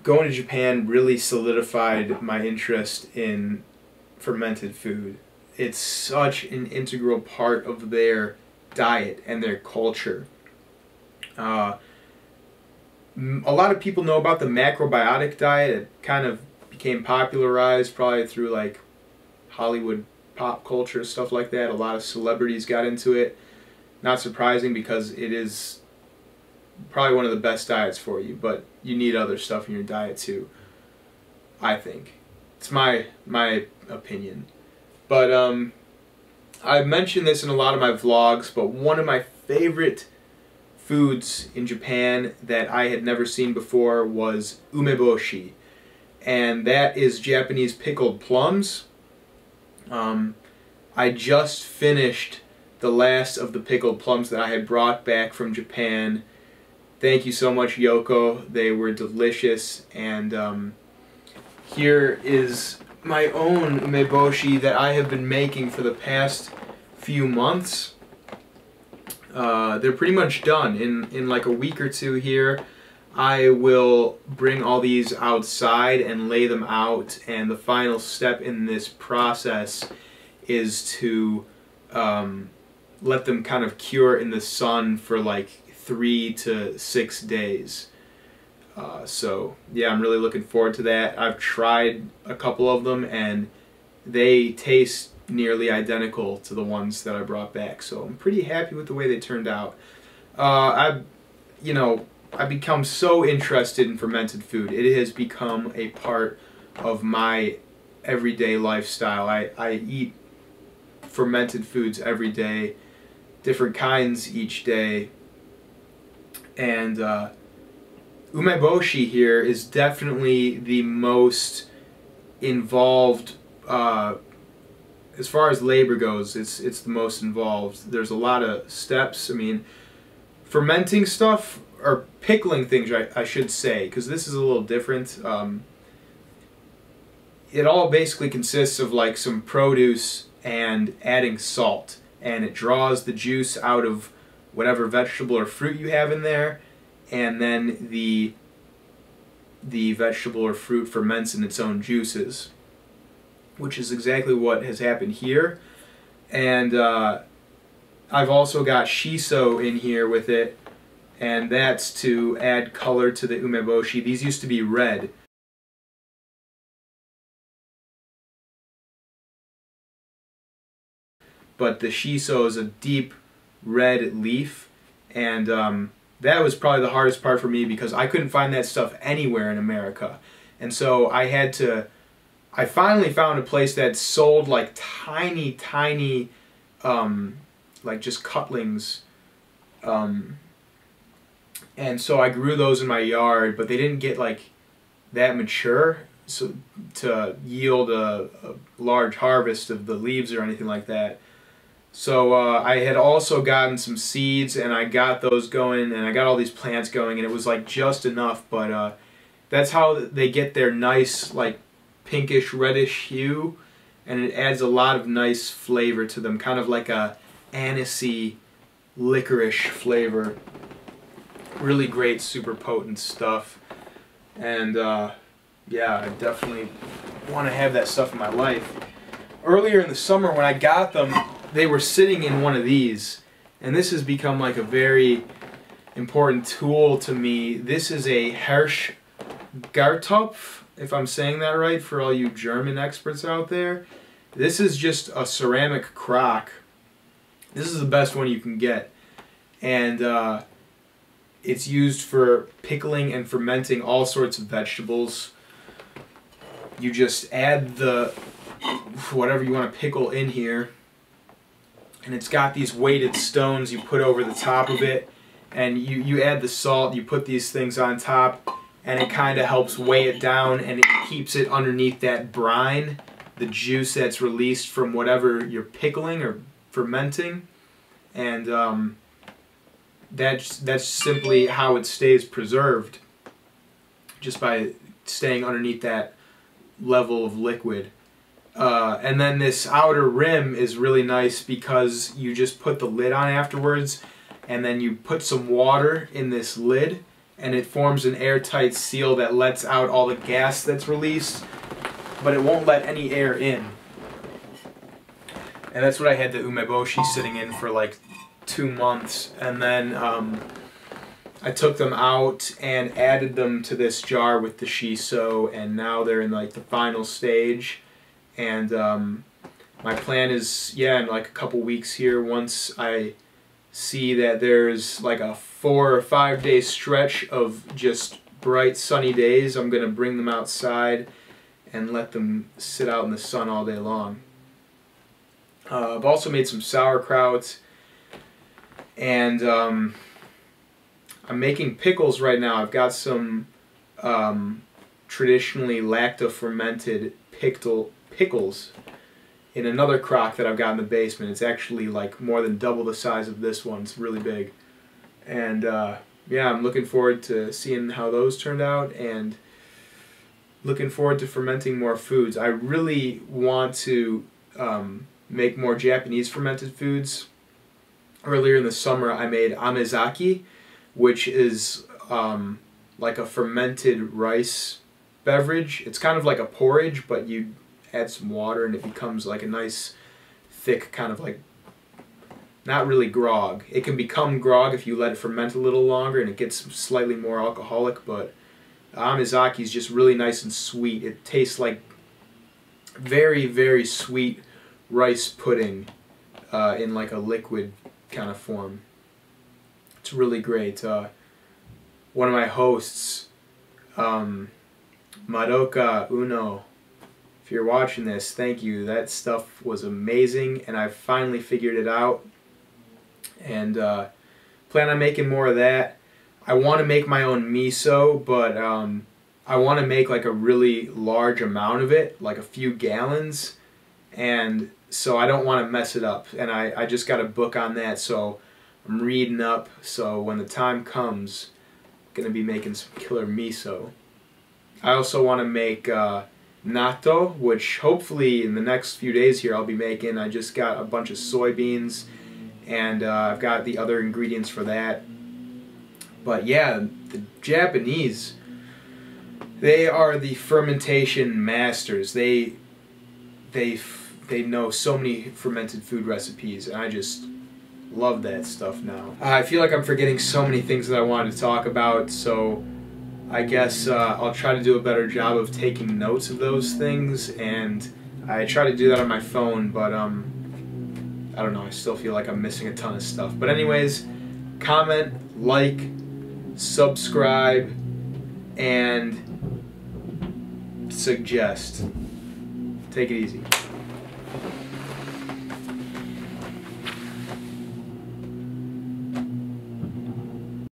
going to Japan really solidified my interest in fermented food. It's such an integral part of their diet and their culture. A lot of people know about the macrobiotic diet. It kind of became popularized probably through like Hollywood pop culture, stuff like that. A lot of celebrities got into it. Not surprising because it is probably one of the best diets for you, but you need other stuff in your diet too, I think. It's my opinion. But I've mentioned this in a lot of my vlogs, but one of my favorite foods in Japan that I had never seen before was umeboshi. And that is Japanese pickled plums. I just finished the last of the pickled plums that I had brought back from Japan. Thank you so much, Yoko. They were delicious. And here is my own umeboshi that I have been making for the past few months. They're pretty much done. In like a week or two here, I will bring all these outside and lay them out, and the final step in this process is to let them kind of cure in the sun for like 3 to 6 days. So yeah, I'm really looking forward to that. I've tried a couple of them and they taste nearly identical to the ones that I brought back, so I'm pretty happy with the way they turned out. I've become so interested in fermented food. It has become a part of my everyday lifestyle. I eat fermented foods every day, different kinds each day, and umeboshi here is definitely the most involved. As far as labor goes, it's the most involved. There's a lot of steps. I mean, fermenting stuff, or pickling things, I should say, because this is a little different. It all basically consists of like some produce and adding salt, and it draws the juice out of whatever vegetable or fruit you have in there, and then the vegetable or fruit ferments in its own juices, which is exactly what has happened here. And I've also got Shiso in here with it, and that's to add color to the umeboshi. These used to be red. But the Shiso is a deep red leaf, and that was probably the hardest part for me because I couldn't find that stuff anywhere in America. And so I finally found a place that sold like tiny, like just cutlings. And so I grew those in my yard, but they didn't get like that mature so to yield a large harvest of the leaves or anything like that. So I had also gotten some seeds, and I got those going, and I got all these plants going, and it was like just enough, but that's how they get their nice like pinkish reddish hue, and it adds a lot of nice flavor to them, kind of like a anisey licorice flavor. Really great, super potent stuff. And yeah, I definitely want to have that stuff in my life. Earlier in the summer when I got them, they were sitting in one of these, and this has become like a very important tool to me. This is a Hirschgartopf, if I'm saying that right, for all you German experts out there. This is just a ceramic crock. This is the best one you can get, and it's used for pickling and fermenting all sorts of vegetables. You just add the whatever you want to pickle in here, and it's got these weighted stones you put over the top of it, and you add the salt, you put these things on top, and it kind of helps weigh it down, and it keeps it underneath that brine, the juice that's released from whatever you're pickling or fermenting. And that's simply how it stays preserved, just by staying underneath that level of liquid. And then this outer rim is really nice because you just put the lid on afterwards, and then you put some water in this lid, and it forms an airtight seal that lets out all the gas that's released, but it won't let any air in. And that's what I had the Umeboshi sitting in for like 2 months, and then I took them out and added them to this jar with the Shiso, and now they're in like the final stage. And my plan is, yeah, in like a couple weeks here, once I see that there's like a 4 or 5 day stretch of just bright sunny days, I'm gonna bring them outside and let them sit out in the sun all day long. I've also made some sauerkraut, and I'm making pickles right now. I've got some traditionally lacto-fermented pickles in another crock that I've got in the basement. It's actually like more than double the size of this one. It's really big. And yeah, I'm looking forward to seeing how those turned out, and looking forward to fermenting more foods. I really want to make more Japanese fermented foods. Earlier in the summer I made amezaki, which is like a fermented rice beverage. It's kind of like a porridge, but you add some water and it becomes like a nice thick kind of like, not really grog. It can become grog if you let it ferment a little longer and it gets slightly more alcoholic, but amezaki is just really nice and sweet. It tastes like very, very sweet rice pudding in like a liquid kind of form. It's really great. One of my hosts, Madoka Uno, if you're watching this, thank you. That stuff was amazing, and I finally figured it out, and plan on making more of that. I want to make my own miso, but I want to make like a really large amount of it, like a few gallons, and so I don't want to mess it up, and I just got a book on that, so I'm reading up, so when the time comes, I'm going to be making some killer miso. I also want to make natto, which hopefully in the next few days here I'll be making. I just got a bunch of soybeans, and I've got the other ingredients for that. But yeah, the Japanese, they are the fermentation masters. They know so many fermented food recipes, and I just love that stuff now. I feel like I'm forgetting so many things that I wanted to talk about, so I guess I'll try to do a better job of taking notes of those things, and I try to do that on my phone, but I don't know, I still feel like I'm missing a ton of stuff. But anyways, comment, like, subscribe, and suggest. Take it easy.